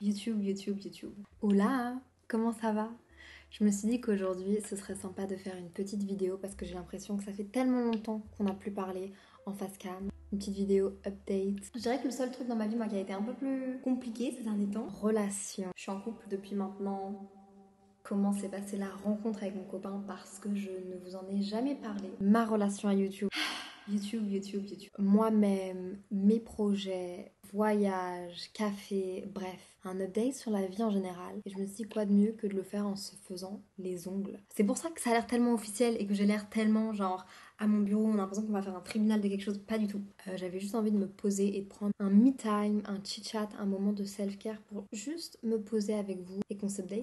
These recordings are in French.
YouTube. Hola, comment ça va? Je me suis dit qu'aujourd'hui ce serait sympa de faire une petite vidéo parce que j'ai l'impression que ça fait tellement longtemps qu'on n'a plus parlé en face cam. Une petite vidéo update. Je dirais que le seul truc dans ma vie, moi, qui a été un peu plus compliqué ces derniers temps, relation. Je suis en couple depuis maintenant. Comment s'est passée la rencontre avec mon copain parce que je ne vous en ai jamais parlé. Ma relation à YouTube. YouTube. Moi-même, mes projets, voyages, café, bref, un update sur la vie en général. Et je me suis dit quoi de mieux que de le faire en se faisant les ongles. C'est pour ça que ça a l'air tellement officiel et que j'ai l'air tellement genre à mon bureau, on a l'impression qu'on va faire un tribunal de quelque chose, pas du tout. J'avais juste envie de me poser et de prendre un me time, un chit-chat, un moment de self-care pour juste me poser avec vous et qu'on s'update.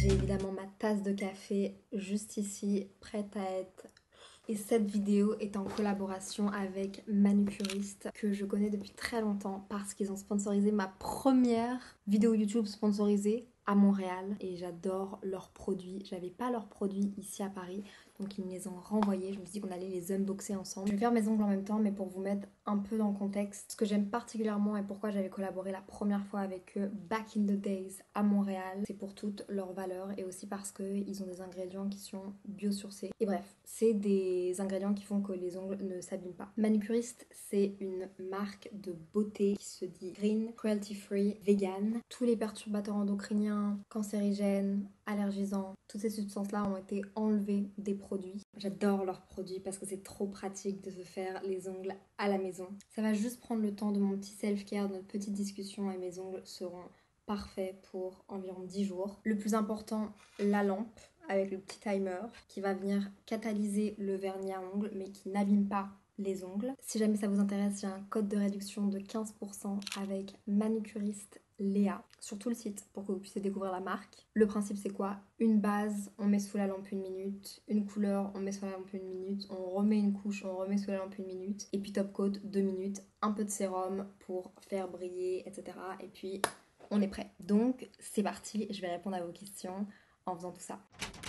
J'ai évidemment ma tasse de café juste ici, prête à être... Et cette vidéo est en collaboration avec Manucuriste, que je connais depuis très longtemps parce qu'ils ont sponsorisé ma première vidéo YouTube sponsorisée à Montréal. Et j'adore leurs produits. J'avais pas leurs produits ici à Paris, donc ils me les ont renvoyés. Je me suis dit qu'on allait les unboxer ensemble. Je vais faire mes ongles en même temps, mais pour vous mettre un peu dans le contexte, ce que j'aime particulièrement et pourquoi j'avais collaboré la première fois avec eux back in the days à Montréal, c'est pour toutes leurs valeurs et aussi parce qu'ils ont des ingrédients qui sont biosourcés. Et bref, c'est des ingrédients qui font que les ongles ne s'abîment pas. Manucuriste, c'est une marque de beauté qui se dit green, cruelty free, vegan. Tous les perturbateurs endocriniens, cancérigènes, allergisants, toutes ces substances-là ont été enlevées des produits. J'adore leurs produits parce que c'est trop pratique de se faire les ongles à la maison. Ça va juste prendre le temps de mon petit self-care, de notre petite discussion et mes ongles seront parfaits pour environ 10 jours. Le plus important, la lampe avec le petit timer qui va venir catalyser le vernis à ongles mais qui n'abîme pas les ongles. Si jamais ça vous intéresse, j'ai un code de réduction de 15% avec Manucuriste Léa sur tout le site pour que vous puissiez découvrir la marque. Le principe c'est quoi? Une base, on met sous la lampe 1 minute, une couleur, on met sous la lampe 1 minute, on remet une couche, on remet sous la lampe 1 minute, et puis top coat 2 minutes, un peu de sérum pour faire briller, etc. Et puis on est prêt. Donc c'est parti, je vais répondre à vos questions en faisant tout ça.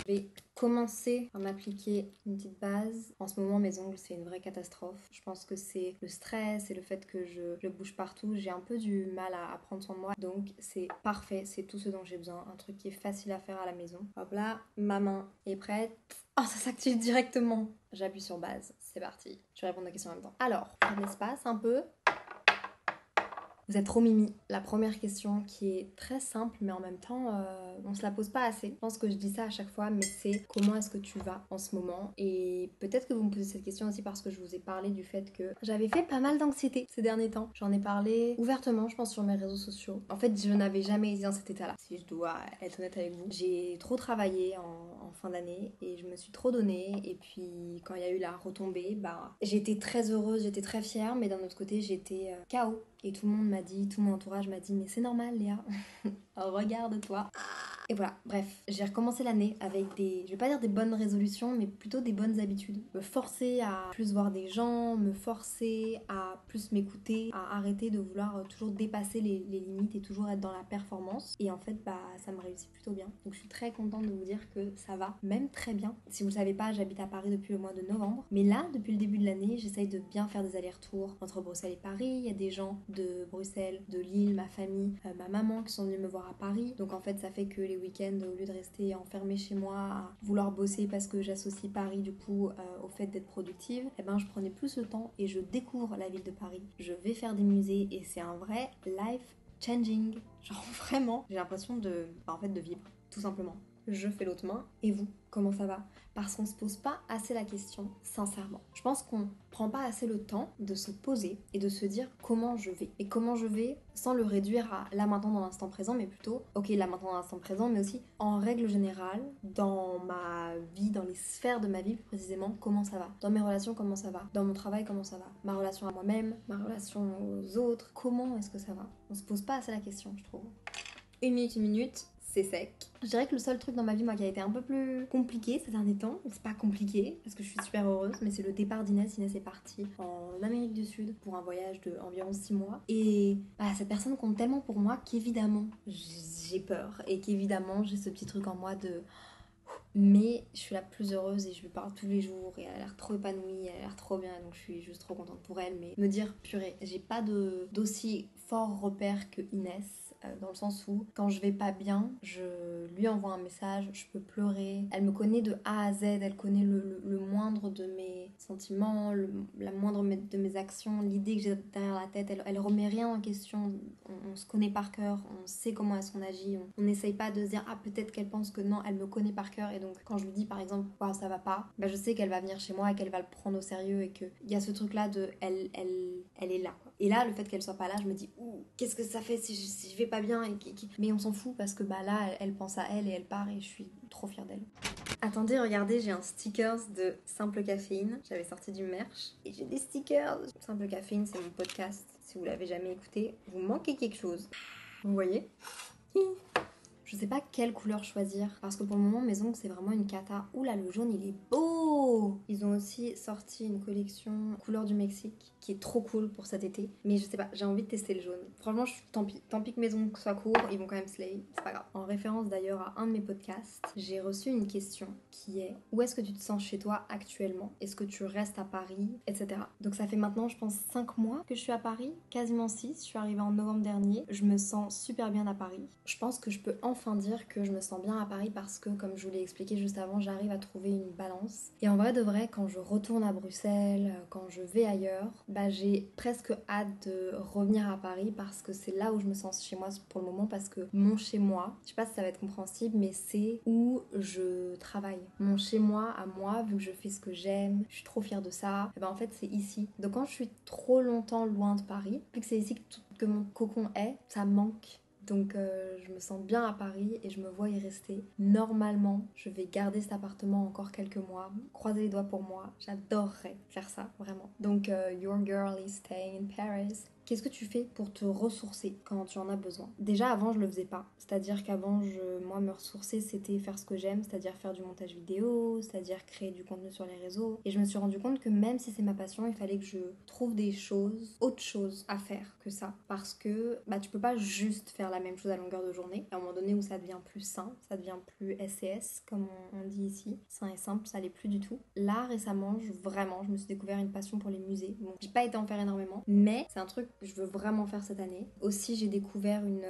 Je vais commencer par m'appliquer une petite base. En ce moment, mes ongles, c'est une vraie catastrophe. Je pense que c'est le stress et le fait que je bouge partout. J'ai un peu du mal à prendre soin de moi. Donc, c'est parfait. C'est tout ce dont j'ai besoin. Un truc qui est facile à faire à la maison. Hop là, ma main est prête. Oh, ça s'active directement. J'appuie sur base. C'est parti. Je vais répondre aux questions en même temps. Alors, un espace un peu. Vous êtes trop mimi. La première question qui est très simple mais en même temps on se la pose pas assez. Je pense que je dis ça à chaque fois mais c'est comment est-ce que tu vas en ce moment? Et peut-être que vous me posez cette question aussi parce que je vous ai parlé du fait que j'avais fait pas mal d'anxiété ces derniers temps. J'en ai parlé ouvertement je pense sur mes réseaux sociaux. En fait je n'avais jamais été dans cet état là si je dois être honnête avec vous. J'ai trop travaillé en fin d'année et je me suis trop donnée et puis quand il y a eu la retombée j'étais très heureuse, j'étais très fière mais d'un autre côté j'étais KO. Et tout le monde m'a dit, tout mon entourage m'a dit, mais c'est normal Léa, regarde-toi. Et voilà, bref, j'ai recommencé l'année avec des, je vais pas dire des bonnes résolutions, mais plutôt des bonnes habitudes. Me forcer à plus voir des gens, me forcer à plus m'écouter, à arrêter de vouloir toujours dépasser les limites et toujours être dans la performance. Et en fait, ça me réussit plutôt bien. Donc je suis très contente de vous dire que ça va, même très bien. Si vous le savez pas, j'habite à Paris depuis le mois de novembre. Mais là, depuis le début de l'année, j'essaye de bien faire des allers-retours entre Bruxelles et Paris. Il y a des gens de Bruxelles, de Lille, ma famille, ma maman qui sont venus me voir à Paris. Donc en fait, ça fait que les week-ends, au lieu de rester enfermée chez moi à vouloir bosser parce que j'associe Paris du coup au fait d'être productive, je prenais plus le temps et je découvre la ville de Paris. Je vais faire des musées et c'est un vrai life changing. Genre vraiment, j'ai l'impression de vivre, tout simplement. Je fais l'autre main. Et vous, comment ça va? Parce qu'on se pose pas assez la question, sincèrement. Je pense qu'on prend pas assez le temps de se poser et de se dire comment je vais. Et comment je vais sans le réduire à là maintenant dans l'instant présent, mais plutôt, ok, là maintenant dans l'instant présent, mais aussi en règle générale, dans ma vie, dans les sphères de ma vie plus précisément, comment ça va? Dans mes relations, comment ça va? Dans mon travail, comment ça va? Ma relation à moi-même, ma relation aux autres, comment est-ce que ça va? On se pose pas assez la question, je trouve. Une minute, c'est sec. Je dirais que le seul truc dans ma vie, moi, qui a été un peu plus compliqué ces derniers temps, c'est pas compliqué parce que je suis super heureuse, mais c'est le départ d'Inès. Inès est partie en Amérique du Sud pour un voyage de environ 6 mois. Et cette personne compte tellement pour moi qu'évidemment, j'ai peur et qu'évidemment, j'ai ce petit truc en moi de... Mais je suis la plus heureuse et je lui parle tous les jours et elle a l'air trop épanouie, elle a l'air trop bien donc je suis juste trop contente pour elle. Mais me dire, purée, j'ai pas d'aussi fort repère que Inès, dans le sens où quand je vais pas bien, je lui envoie un message, je peux pleurer. Elle me connaît de A à Z, elle connaît le moindre de mes sentiments, la moindre de mes actions, l'idée que j'ai derrière la tête. Elle remet rien en question, on se connaît par cœur, on sait comment est-ce qu'on agit, on n'essaye pas de se dire ah peut-être qu'elle pense que non, elle me connaît par cœur et donc quand je lui dis par exemple waouh ça va pas, bah, je sais qu'elle va venir chez moi et qu'elle va le prendre au sérieux et qu'il y a ce truc là de elle est là quoi. Et là le fait qu'elle soit pas là, je me dis ouh qu'est-ce que ça fait si je vais pas bien mais on s'en fout parce que bah là elle pense à elle et elle part et je suis trop fière d'elle. Attendez, regardez, j'ai un stickers de Simple Caféine. J'avais sorti du merch. Et j'ai des stickers. Simple Caféine, c'est mon podcast. Si vous l'avez jamais écouté, vous manquez quelque chose. Vous voyez ? Je sais pas quelle couleur choisir parce que pour le moment mes ongles c'est vraiment une cata. Oula le jaune il est beau. Ils ont aussi sorti une collection couleur du Mexique qui est trop cool pour cet été. Mais je sais pas, j'ai envie de tester le jaune. Franchement tant pis que mes ongles soient courts, ils vont quand même slay, c'est pas grave. En référence d'ailleurs à un de mes podcasts, j'ai reçu une question qui est où est-ce que tu te sens chez toi actuellement? Est-ce que tu restes à Paris? Etc. Donc ça fait maintenant je pense 5 mois que je suis à Paris, quasiment 6. Je suis arrivée en novembre dernier. Je me sens super bien à Paris. Je pense que je peux enfin dire que je me sens bien à Paris parce que, comme je vous l'ai expliqué juste avant, j'arrive à trouver une balance. Et en vrai de vrai, quand je retourne à Bruxelles, quand je vais ailleurs, bah j'ai presque hâte de revenir à Paris parce que c'est là où je me sens chez moi pour le moment parce que mon chez moi, je sais pas si ça va être compréhensible, mais c'est où je travaille. Mon chez moi à moi, vu que je fais ce que j'aime, je suis trop fière de ça, et ben en fait c'est ici. Donc quand je suis trop longtemps loin de Paris, vu que c'est ici que mon cocon est, ça manque. Donc je me sens bien à Paris et je me vois y rester. Normalement, je vais garder cet appartement encore quelques mois. Croisez les doigts pour moi. J'adorerais faire ça, vraiment. Donc your girl is staying in Paris. Qu'est-ce que tu fais pour te ressourcer quand tu en as besoin? Déjà avant je le faisais pas, c'est-à-dire qu'avant moi me ressourcer c'était faire ce que j'aime, c'est-à-dire faire du montage vidéo, c'est-à-dire créer du contenu sur les réseaux. Et je me suis rendu compte que même si c'est ma passion, il fallait que je trouve des choses, autre chose à faire que ça, parce que bah tu peux pas juste faire la même chose à longueur de journée. À un moment donné où ça devient plus sain, ça devient plus SCS comme on dit ici, sain et simple, ça l'est plus du tout. Là récemment, je me suis découvert une passion pour les musées. Bon, j'ai pas été en faire énormément, mais c'est un truc que je veux vraiment faire cette année. Aussi, j'ai découvert une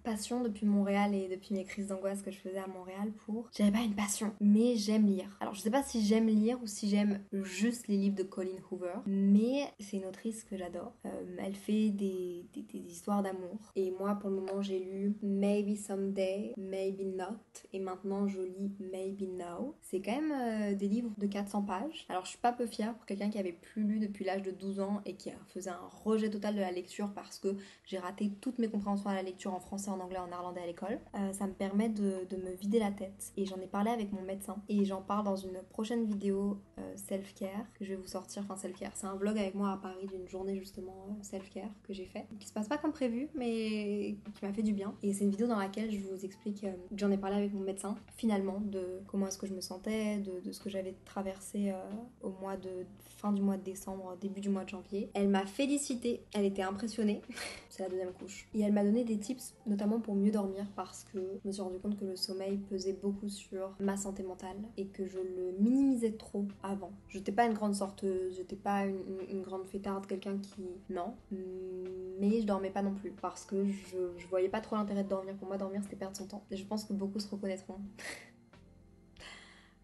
passion depuis Montréal et depuis mes crises d'angoisse que je faisais à Montréal pour... J'avais pas une passion, mais j'aime lire. Alors, je sais pas si j'aime lire ou si j'aime juste les livres de Colleen Hoover, mais c'est une autrice que j'adore. Elle fait des histoires d'amour. Et moi, pour le moment, j'ai lu Maybe Someday, Maybe Not, et maintenant, je lis Maybe Now. C'est quand même des livres de 400 pages. Alors, je suis pas peu fière pour quelqu'un qui avait plus lu depuis l'âge de 12 ans et qui faisait un rejet total de la lecture parce que j'ai raté toutes mes compréhensions à la lecture en français, en anglais, en néerlandais à l'école. Ça me permet de me vider la tête. Et j'en ai parlé avec mon médecin. Et j'en parle dans une prochaine vidéo self-care que je vais vous sortir. Enfin, self-care, c'est un vlog avec moi à Paris d'une journée justement self-care que j'ai fait. Qui se passe pas comme prévu, mais qui m'a fait du bien. Et c'est une vidéo dans laquelle je vous explique que j'en ai parlé avec mon médecin, finalement, de comment est-ce que je me sentais, de ce que j'avais traversé au mois de fin du mois de décembre, début du mois de janvier. Elle m'a félicité, elle était impressionnée. C'est la deuxième couche. Et elle m'a donné des tips, notamment pour mieux dormir, parce que je me suis rendu compte que le sommeil pesait beaucoup sur ma santé mentale et que je le minimisais trop avant. J'étais pas une grande sorteuse, j'étais pas une grande fêtarde, quelqu'un qui... Non. Mais je dormais pas non plus, parce que je voyais pas trop l'intérêt de dormir. Pour moi, dormir, c'était perdre son temps. Et je pense que beaucoup se reconnaîtront.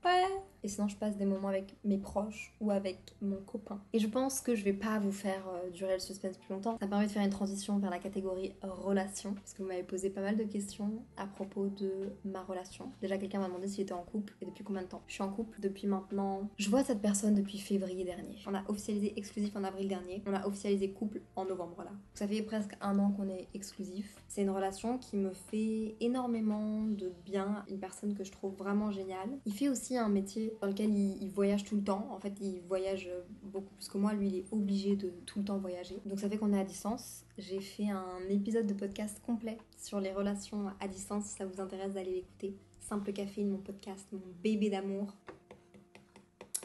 Ouais. Et sinon, je passe des moments avec mes proches ou avec mon copain. Et je pense que je vais pas vous faire durer le suspense plus longtemps. Ça me permet de faire une transition vers la catégorie relation, parce que vous m'avez posé pas mal de questions à propos de ma relation. Déjà, quelqu'un m'a demandé si j'étais en couple et depuis combien de temps. Je suis en couple depuis maintenant... Je vois cette personne depuis février dernier. On a officialisé exclusif en avril dernier. On a officialisé couple en novembre, là. Ça fait presque 1 an qu'on est exclusif. C'est une relation qui me fait énormément de bien. Une personne que je trouve vraiment géniale. Il fait aussi un métier dans lequel il voyage tout le temps. En fait, il voyage beaucoup plus que moi. Lui, il est obligé de tout le temps voyager. Donc ça fait qu'on est à distance. J'ai fait un épisode de podcast complet sur les relations à distance. Si ça vous intéresse d'aller l'écouter. Simple Caféine, mon podcast, mon bébé d'amour.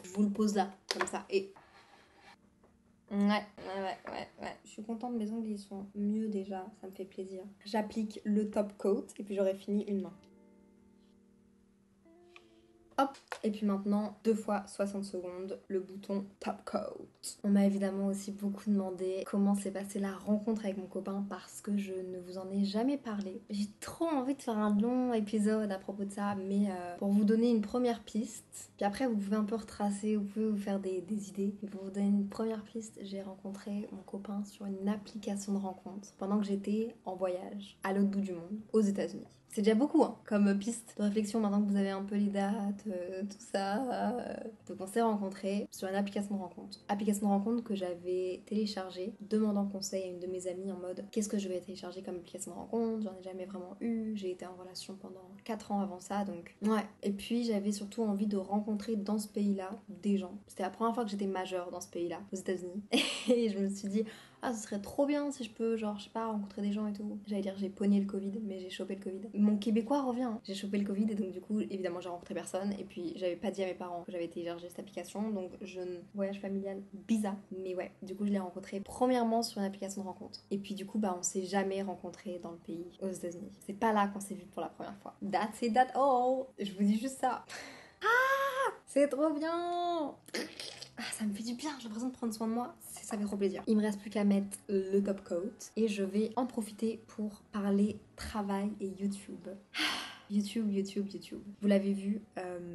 Je vous le pose là, comme ça. Et... Ouais. Je suis contente, mes ongles ils sont mieux déjà, ça me fait plaisir. J'applique le top coat et puis j'aurai fini une main. hop. Et puis maintenant, 2 fois 60 secondes, le bouton top coat. On m'a évidemment aussi beaucoup demandé comment s'est passée la rencontre avec mon copain parce que je ne vous en ai jamais parlé. J'ai trop envie de faire un long épisode à propos de ça, mais pour vous donner une première piste, puis après vous pouvez un peu retracer, vous pouvez vous faire des idées. Mais pour vous donner une première piste, j'ai rencontré mon copain sur une application de rencontre pendant que j'étais en voyage à l'autre bout du monde, aux États-Unis. C'est déjà beaucoup comme piste de réflexion maintenant que vous avez un peu les dates, tout ça. Donc on s'est rencontrés sur une application de rencontre. Application de rencontre que j'avais téléchargée, demandant conseil à une de mes amies en mode qu'est-ce que je vais télécharger comme application de rencontre, j'en ai jamais vraiment eu, j'ai été en relation pendant 4 ans avant ça, donc ouais. Et puis j'avais surtout envie de rencontrer dans ce pays-là des gens. C'était la première fois que j'étais majeure dans ce pays-là, aux États-Unis. Et je me suis dit ah ce serait trop bien si je peux genre je sais pas rencontrer des gens et tout. J'allais dire j'ai pogné le Covid mais j'ai chopé le Covid. Mon québécois revient. J'ai chopé le Covid et donc du coup évidemment j'ai rencontré personne et puis j'avais pas dit à mes parents que j'avais téléchargé cette application donc voyage familial bizarre mais ouais du coup je l'ai rencontré premièrement sur une application de rencontre et puis du coup on s'est jamais rencontré dans le pays aux États-Unis. C'est pas là qu'on s'est vu pour la première fois. That's it, that's all. Je vous dis juste ça. Ah c'est trop bien. Ah, ça me fait du bien, j'ai l'impression de prendre soin de moi, ça fait trop plaisir. Il me reste plus qu'à mettre le top coat et je vais en profiter pour parler travail et YouTube. YouTube. Vous l'avez vu,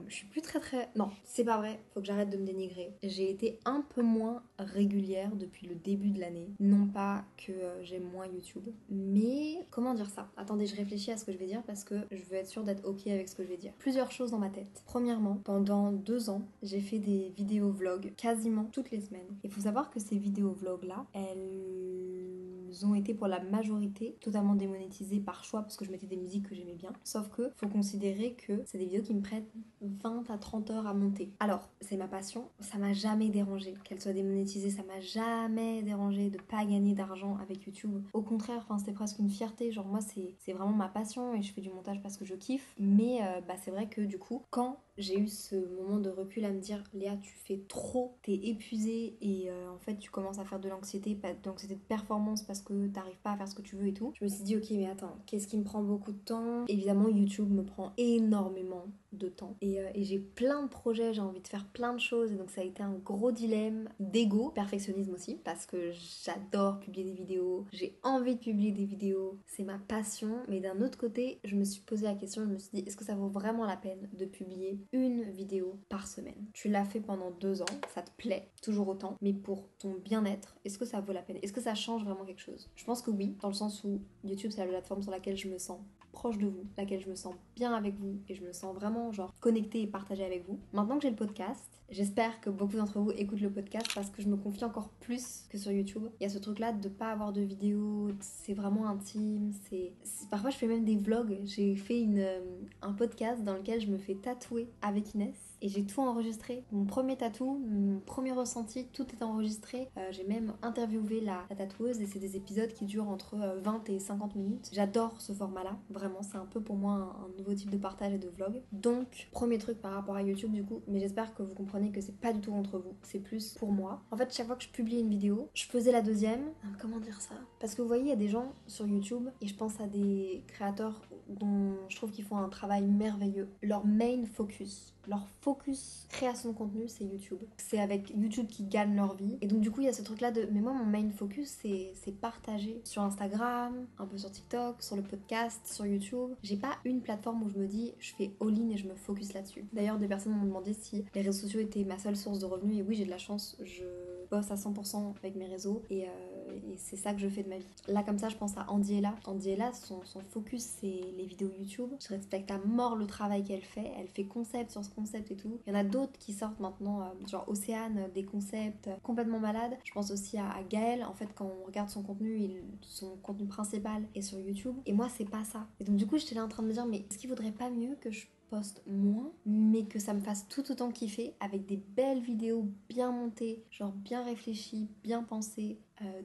je suis plus très... Non, c'est pas vrai, faut que j'arrête de me dénigrer. J'ai été un peu moins régulière depuis le début de l'année. Non pas que j'aime moins YouTube, mais... Comment dire ça? Attendez, je réfléchis à ce que je vais dire parce que je veux être sûre d'être ok avec ce que je vais dire. Plusieurs choses dans ma tête. Premièrement, pendant 2 ans, j'ai fait des vidéos vlogs quasiment toutes les semaines. Il faut savoir que ces vidéos vlogs là, elles ont été pour la majorité totalement démonétisées par choix parce que je mettais des musiques que j'aimais bien. Sauf que faut considérer que c'est des vidéos qui me prennent 20 à 30 heures à monter. Alors, c'est ma passion, ça m'a jamais dérangé qu'elle soit démonétisée, ça m'a jamais dérangé de pas gagner d'argent avec YouTube. Au contraire, c'était presque une fierté, genre moi c'est vraiment ma passion et je fais du montage parce que je kiffe. Mais c'est vrai que du coup, quand j'ai eu ce moment de recul à me dire Léa tu fais trop, t'es épuisée et en fait tu commences à faire de l'anxiété de performance parce que t'arrives pas à faire ce que tu veux et tout. Je me suis dit ok mais attends, qu'est-ce qui me prend beaucoup de temps? Évidemment YouTube me prend énormément de temps et j'ai plein de projets, j'ai envie de faire plein de choses et donc ça a été un gros dilemme d'ego, perfectionnisme aussi parce que j'adore publier des vidéos, j'ai envie de publier des vidéos, c'est ma passion, mais d'un autre côté je me suis posé la question, je me suis dit est-ce que ça vaut vraiment la peine de publier une vidéo par semaine? Tu l'as fait pendant 2 ans, ça te plaît toujours autant, mais pour ton bien-être, est-ce que ça vaut la peine? Est-ce que ça change vraiment quelque chose? Je pense que oui, dans le sens où YouTube c'est la plateforme sur laquelle je me sens proche de vous, laquelle je me sens bien avec vous et je me sens vraiment genre connectée et partagée avec vous. Maintenant que j'ai le podcast, j'espère que beaucoup d'entre vous écoutent le podcast parce que je me confie encore plus que sur YouTube. Il y a ce truc là de pas avoir de vidéo, c'est vraiment intime, parfois je fais même des vlogs. J'ai fait un podcast dans lequel je me fais tatouer avec Inès et j'ai tout enregistré. Mon premier tatou, mon premier ressenti, tout est enregistré. J'ai même interviewé la tatoueuse et c'est des épisodes qui durent entre 20 et 50 minutes. J'adore ce format-là, vraiment, c'est un peu pour moi un nouveau type de partage et de vlog. Donc, premier truc par rapport à YouTube du coup, mais j'espère que vous comprenez que c'est pas du tout contre vous, c'est plus pour moi. En fait, chaque fois que je publie une vidéo, je faisais la deuxième. Comment dire ça? Parce que vous voyez, il y a des gens sur YouTube, et je pense à des créateurs dont je trouve qu'ils font un travail merveilleux. Leur focus création de contenu, c'est YouTube. C'est avec YouTube qu'ils gagnent leur vie. Et donc du coup, il y a ce truc-là de... Mais moi, mon main focus, c'est partager sur Instagram, un peu sur TikTok, sur le podcast, sur YouTube. J'ai pas une plateforme où je me dis, je fais all-in et je me focus là-dessus. D'ailleurs, des personnes m'ont demandé si les réseaux sociaux étaient ma seule source de revenus. Et oui, j'ai de la chance, je bosse à 100% avec mes réseaux. Et c'est ça que je fais de ma vie. Là, comme ça, je pense à Andiella. Andiella, son focus, c'est les vidéos YouTube. Je respecte à mort le travail qu'elle fait. Elle fait concept sur ce concept et tout. Il y en a d'autres qui sortent maintenant, genre Océane, des concepts complètement malades. Je pense aussi à Gaël. En fait, quand on regarde son contenu, son contenu principal est sur YouTube. Et moi, c'est pas ça. Et donc, du coup, j'étais là en train de me dire, mais est-ce qu'il vaudrait pas mieux que je poste moins, mais que ça me fasse tout autant kiffer avec des belles vidéos bien montées, genre bien réfléchies, bien pensées,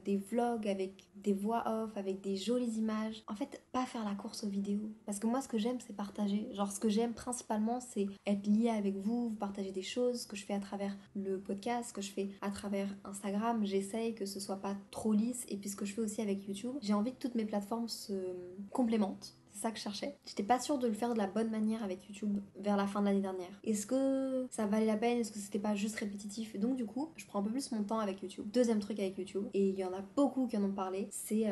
des vlogs avec des voix off, avec des jolies images. En fait, pas faire la course aux vidéos. Parce que moi, ce que j'aime, c'est partager. Genre, ce que j'aime principalement, c'est être liée avec vous, vous partager des choses, ce que je fais à travers le podcast, ce que je fais à travers Instagram. J'essaye que ce soit pas trop lisse. Et puis, ce que je fais aussi avec YouTube, j'ai envie que toutes mes plateformes se complémentent. C'est ça que je cherchais. J'étais pas sûre de le faire de la bonne manière avec YouTube vers la fin de l'année dernière. Est-ce que ça valait la peine? Est-ce que c'était pas juste répétitif? Et donc du coup, je prends un peu plus mon temps avec YouTube. Deuxième truc avec YouTube, et il y en a beaucoup qui en ont parlé, c'est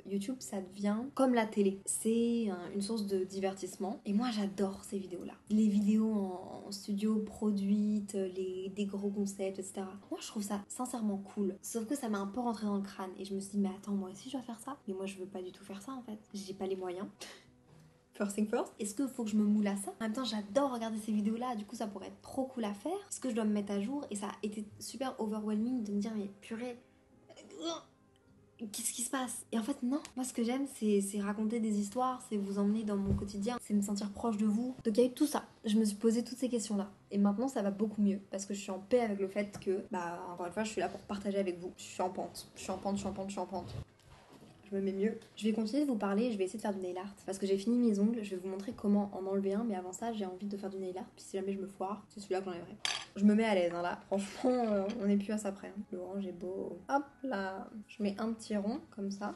YouTube, ça devient comme la télé. C'est une source de divertissement. Et moi, j'adore ces vidéos-là. Les vidéos en studio produites, des gros concepts, etc. Moi, je trouve ça sincèrement cool. Sauf que ça m'a un peu rentré dans le crâne. Et je me suis dit, mais attends, moi aussi, je dois faire ça. Mais moi, je veux pas du tout faire ça, en fait. J'ai pas les moyens. First thing first, est-ce qu'il faut que je me moule à ça? En même temps, j'adore regarder ces vidéos-là, du coup, ça pourrait être trop cool à faire. Est-ce que je dois me mettre à jour? Et ça a été super overwhelming de me dire, mais purée, qu'est-ce qui se passe? Et en fait, non. Moi, ce que j'aime, c'est raconter des histoires, c'est vous emmener dans mon quotidien, c'est me sentir proche de vous. Donc, il y a eu tout ça. Je me suis posé toutes ces questions-là. Et maintenant, ça va beaucoup mieux. Parce que je suis en paix avec le fait que, encore une fois, je suis là pour partager avec vous. Je suis en pente. Je suis en pente, je suis en pente, je suis en pente. Je me mets mieux. Je vais continuer de vous parler et je vais essayer de faire du nail art. Parce que j'ai fini mes ongles, je vais vous montrer comment en enlever un. Mais avant ça, j'ai envie de faire du nail art. Puis si jamais je me foire, c'est celui-là que j'enlèverai. Je me mets à l'aise, hein, là. Franchement, on n'est plus à ça près. Hein. Le orange est beau. Hop là. Je mets un petit rond, comme ça.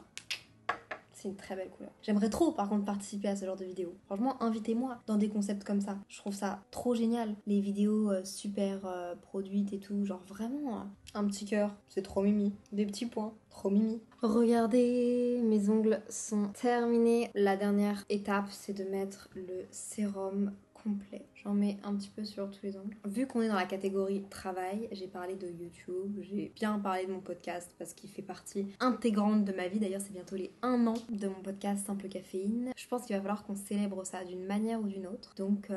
C'est une très belle couleur. J'aimerais trop, par contre, participer à ce genre de vidéos. Franchement, invitez-moi dans des concepts comme ça. Je trouve ça trop génial. Les vidéos super produites et tout. Genre vraiment, un petit cœur. C'est trop mimi. Des petits points. Trop mimi. Regardez, mes ongles sont terminés. La dernière étape, c'est de mettre le sérum complet. J'en mets un petit peu sur tous les ongles. Vu qu'on est dans la catégorie travail, j'ai parlé de YouTube, j'ai bien parlé de mon podcast parce qu'il fait partie intégrante de ma vie. D'ailleurs, c'est bientôt les 1 an de mon podcast Simple Caféine. Je pense qu'il va falloir qu'on célèbre ça d'une manière ou d'une autre. Donc,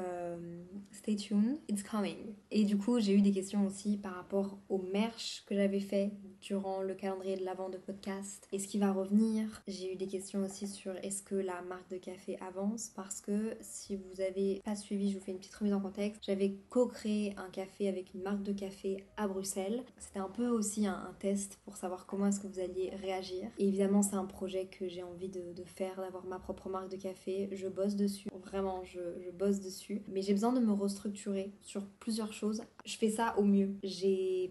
stay tuned, it's coming. Et du coup, j'ai eu des questions aussi par rapport au merch que j'avais fait durant le calendrier de l'avant de podcast. Est-ce qu'il va revenir? J'ai eu des questions aussi sur est-ce que la marque de café avance, parce que si vous avez pas suivi, je vous fais une petite remise en contexte. J'avais co-créé un café avec une marque de café à Bruxelles. C'était un peu aussi un test pour savoir comment est-ce que vous alliez réagir. Et évidemment, c'est un projet que j'ai envie de faire, d'avoir ma propre marque de café. Je bosse dessus. Vraiment, je bosse dessus. Mais j'ai besoin de me restructurer sur plusieurs choses. Je fais ça au mieux.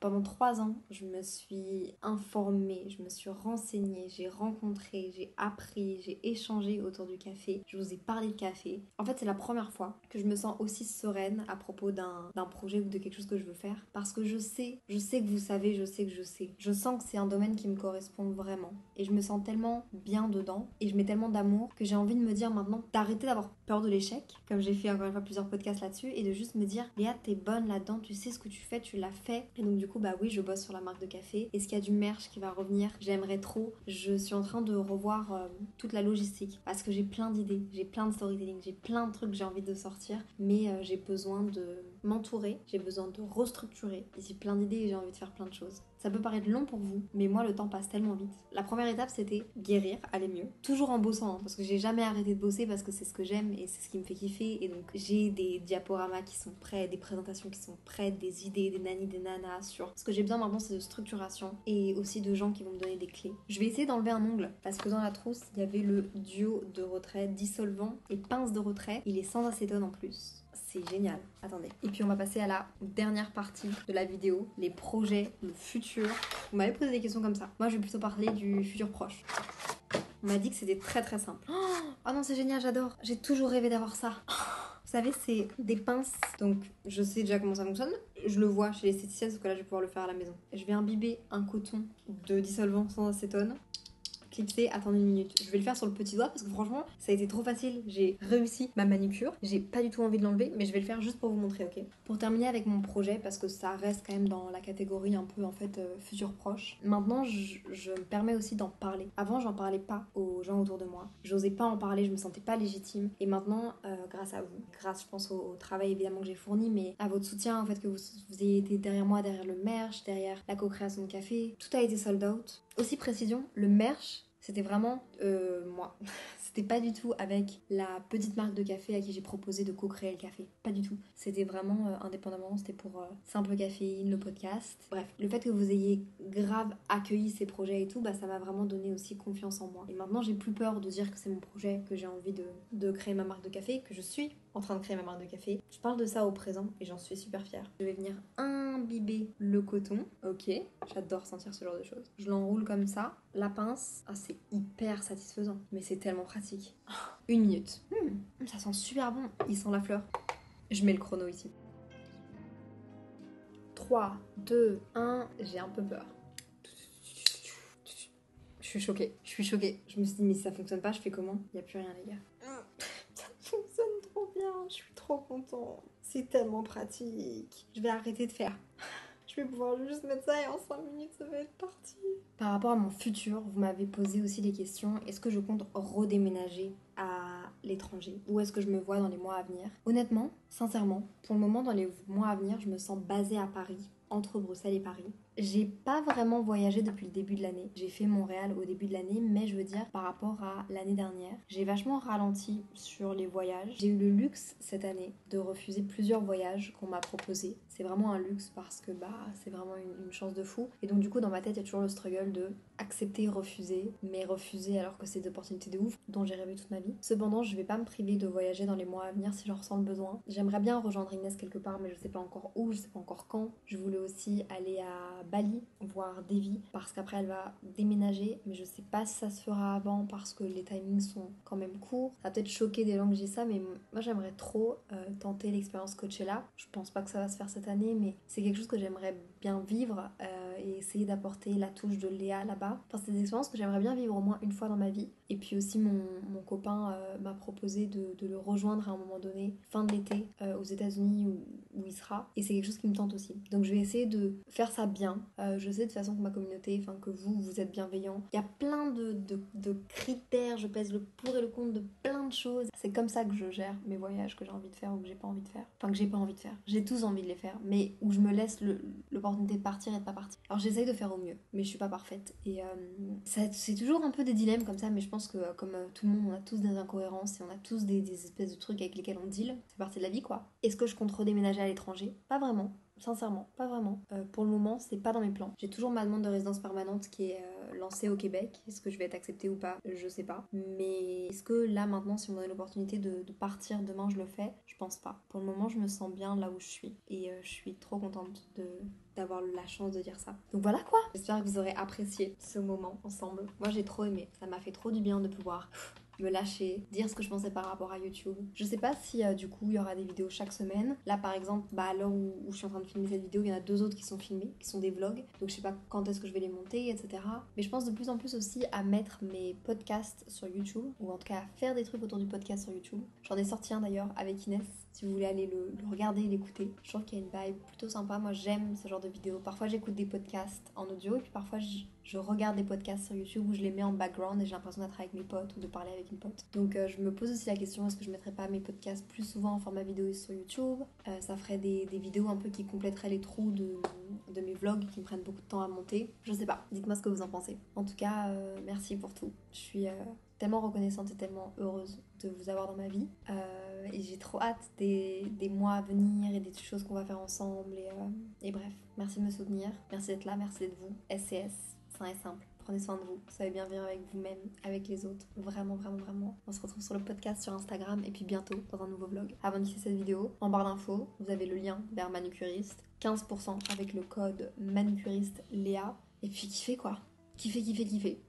Pendant 3 ans, je me suis informée, je me suis renseignée, j'ai rencontré, j'ai appris, j'ai échangé autour du café. Je vous ai parlé de café. En fait, c'est la première fois que je me sens aussi sereine à propos d'un projet ou de quelque chose que je veux faire. Parce que je sais que vous savez, je sais que je sais. Je sens que c'est un domaine qui me correspond vraiment. Et je me sens tellement bien dedans et je mets tellement d'amour que j'ai envie de me dire maintenant d'arrêter d'avoir peur de l'échec, comme j'ai fait encore une fois plusieurs podcasts là-dessus, et de juste me dire Léa, t'es bonne là-dedans, tu sais ce que tu fais, tu l'as fait. Et donc du coup, bah oui, je bosse sur la marque de café. Est-ce qu'il y a du merch qui va revenir? J'aimerais trop. Je suis en train de revoir toute la logistique parce que j'ai plein d'idées, j'ai plein de storytelling, j'ai plein de trucs que j'ai envie de sortir, mais j'ai besoin de m'entourer, j'ai besoin de restructurer. J'ai plein d'idées et j'ai envie de faire plein de choses. Ça peut paraître long pour vous, mais moi le temps passe tellement vite. La première étape c'était guérir, aller mieux. Toujours en bossant, hein, parce que j'ai jamais arrêté de bosser parce que c'est ce que j'aime et c'est ce qui me fait kiffer. Et donc j'ai des diaporamas qui sont prêts, des présentations qui sont prêtes, des idées, des nanis, des nanas sur... Ce que j'ai besoin maintenant c'est de structuration et aussi de gens qui vont me donner des clés. Je vais essayer d'enlever un ongle parce que dans la trousse il y avait le duo de retrait dissolvant et pince de retrait. Il est sans acétone en plus. C'est génial. Attendez. Et puis on va passer à la dernière partie de la vidéo, les projets, le futur. Vous m'avez posé des questions comme ça. Moi je vais plutôt parler du futur proche. On m'a dit que c'était très très simple. Oh non, c'est génial, j'adore. J'ai toujours rêvé d'avoir ça. Vous savez, c'est des pinces. Donc je sais déjà comment ça fonctionne. Je le vois chez l'esthéticienne, sauf que là je vais pouvoir le faire à la maison. Je vais imbiber un coton de dissolvant sans acétone. Clipser, attendez une minute. Je vais le faire sur le petit doigt parce que franchement, ça a été trop facile. J'ai réussi ma manicure. J'ai pas du tout envie de l'enlever, mais je vais le faire juste pour vous montrer, ok? Pour terminer avec mon projet, parce que ça reste quand même dans la catégorie un peu en fait futur proche. Maintenant, je me permets aussi d'en parler. Avant, j'en parlais pas aux gens autour de moi. J'osais pas en parler, je me sentais pas légitime. Et maintenant, grâce à vous, grâce je pense au travail évidemment que j'ai fourni, mais à votre soutien, en fait, que vous ayez été derrière moi, derrière le merch, derrière la co-création de café, tout a été sold out. Aussi précision, le merch, c'était vraiment moi. C'était pas du tout avec la petite marque de café à qui j'ai proposé de co-créer le café. Pas du tout. C'était vraiment indépendamment, c'était pour Simple Caféine, le podcast. Bref, le fait que vous ayez grave accueilli ces projets et tout, bah ça m'a vraiment donné aussi confiance en moi. Et maintenant, j'ai plus peur de dire que c'est mon projet, que j'ai envie de créer ma marque de café, que je suis en train de créer ma marque de café. Je parle de ça au présent et j'en suis super fière. Je vais venir imbiber le coton. Ok, j'adore sentir ce genre de choses. Je l'enroule comme ça. la pince, c'est hyper satisfaisant. Mais c'est tellement pratique. 1 minute. Ça sent super bon. Il sent la fleur. Je mets le chrono ici. 3, 2, 1. J'ai un peu peur. Je suis choquée. Je me suis dit, mais si ça fonctionne pas, je fais comment? Il n'y a plus rien, les gars. Ça fonctionne trop bien. Je suis trop contente. C'est tellement pratique. Je vais arrêter de faire. Je vais pouvoir juste mettre ça et en 5 minutes, ça va être parti. Par rapport à mon futur, vous m'avez posé aussi des questions. Est-ce que je compte redéménager à l'étranger? Ou est-ce que je me vois dans les mois à venir? Honnêtement, sincèrement, pour le moment, dans les mois à venir, je me sens basée à Paris, entre Bruxelles et Paris. J'ai pas vraiment voyagé depuis le début de l'année. J'ai fait Montréal au début de l'année, mais je veux dire, par rapport à l'année dernière, j'ai vachement ralenti sur les voyages. J'ai eu le luxe cette année de refuser plusieurs voyages qu'on m'a proposés. C'est vraiment un luxe parce que c'est vraiment une chance de fou. Et donc du coup, dans ma tête, il y a toujours le struggle de accepter, refuser, mais refuser alors que c'est des opportunités de ouf dont j'ai rêvé toute ma vie. Cependant, je vais pas me priver de voyager dans les mois à venir si j'en ressens le besoin. J'aimerais bien rejoindre Inès quelque part, mais je sais pas encore où, je sais pas encore quand. Je voulais aussi aller à Bali, voir Devi, parce qu'après elle va déménager, mais je sais pas si ça se fera avant parce que les timings sont quand même courts. Ça va peut-être choquer des gens que je dis ça, mais moi j'aimerais trop tenter l'expérience Coachella. Je pense pas que ça va se faire cette année, mais c'est quelque chose que j'aimerais bien vivre et essayer d'apporter la touche de Léa là-bas. Enfin, c'est des expériences que j'aimerais bien vivre au moins une fois dans ma vie. Et puis aussi mon copain m'a proposé de le rejoindre à un moment donné, fin de l'été, aux États-Unis où il sera. Et c'est quelque chose qui me tente aussi. Donc je vais essayer de faire ça bien. Je sais de toute façon que ma communauté, enfin que vous êtes bienveillants. Il y a plein de critères, je pèse le pour et le contre de plein de choses. C'est comme ça que je gère mes voyages que j'ai envie de faire ou que j'ai pas envie de faire. Enfin que j'ai pas envie de faire. J'ai tous envie de les faire, mais où je me laisse l'opportunité de partir et de pas partir. Alors j'essaye de faire au mieux, mais je suis pas parfaite. Et c'est toujours un peu des dilemmes comme ça, mais je pense que comme tout le monde, on a tous des incohérences et on a tous des espèces de trucs avec lesquels on deal. C'est partie de la vie quoi. Est-ce que je compte redéménager à l'étranger? Pas vraiment. Sincèrement, pas vraiment. Pour le moment, c'est pas dans mes plans. J'ai toujours ma demande de résidence permanente qui est lancée au Québec. Est-ce que je vais être acceptée ou pas? Je sais pas. Mais est-ce que là, maintenant, si on me donne l'opportunité de partir demain, je le fais? Je pense pas. Pour le moment, je me sens bien là où je suis. Et je suis trop contente d'avoir la chance de dire ça. Donc voilà quoi. J'espère que vous aurez apprécié ce moment ensemble. Moi, j'ai trop aimé. Ça m'a fait trop du bien de pouvoir me lâcher, dire ce que je pensais par rapport à YouTube. Je sais pas si du coup il y aura des vidéos chaque semaine. Là par exemple, à l'heure où je suis en train de filmer cette vidéo, il y en a 2 autres qui sont filmés, qui sont des vlogs. Donc je sais pas quand est-ce que je vais les monter, etc. Mais je pense de plus en plus aussi à mettre mes podcasts sur YouTube, ou en tout cas à faire des trucs autour du podcast sur YouTube. J'en ai sorti un d'ailleurs avec Inès, si vous voulez aller le regarder et l'écouter. Je trouve qu'il y a une vibe plutôt sympa. Moi j'aime ce genre de vidéos. Parfois j'écoute des podcasts en audio et puis parfois je regarde des podcasts sur YouTube où je les mets en background et j'ai l'impression d'être avec mes potes ou de parler avec une pote. Donc je me pose aussi la question, est-ce que je mettrais pas mes podcasts plus souvent en format vidéo sur YouTube? Ça ferait des vidéos un peu qui compléteraient les trous de mes vlogs qui me prennent beaucoup de temps à monter. Je sais pas, dites-moi ce que vous en pensez. En tout cas, merci pour tout. Je suis tellement reconnaissante et tellement heureuse de vous avoir dans ma vie. Et j'ai trop hâte des mois à venir et des choses qu'on va faire ensemble. Et bref, merci de me soutenir, merci d'être là, merci d'être vous. SCS, sain et simple. Prenez soin de vous, soyez bienveillants avec vous-même, avec les autres. Vraiment, vraiment, vraiment. On se retrouve sur le podcast, sur Instagram et puis bientôt dans un nouveau vlog. Avant de quitter cette vidéo, en barre d'infos, vous avez le lien vers Manucuriste. 15% avec le code Manucuriste Léa. Et puis kiffez quoi. Kiffez, kiffez, kiffez.